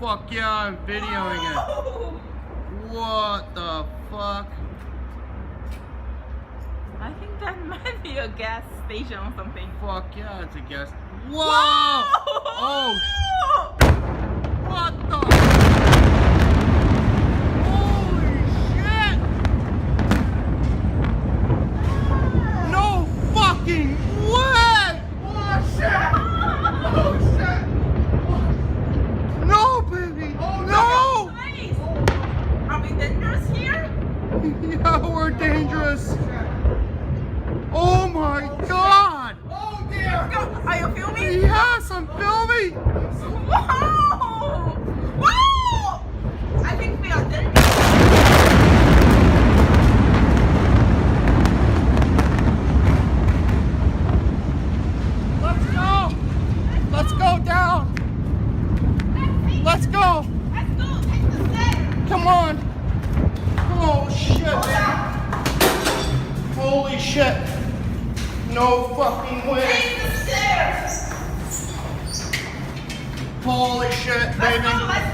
fuck yeah, I'm videoing it. What the fuck? I think that might be a gas station or something. Fuck yeah, it's a guest. Whoa! Whoa! Oh! What the? Holy shit! No fucking way! Oh shit! Oh shit! No, baby! Oh, no! Nice. Are we dangerous here? Yeah, we're dangerous. Oh my god! Oh dear! Are you filming? Yes, I'm filming! Whoa! Whoa! I think we are dangerous. Let's go! Let's go down! Let's go! Let's go. Take the stairs. Come on! Oh shit! Holy shit! No fucking way! Take the stairs. Holy shit, baby! Let's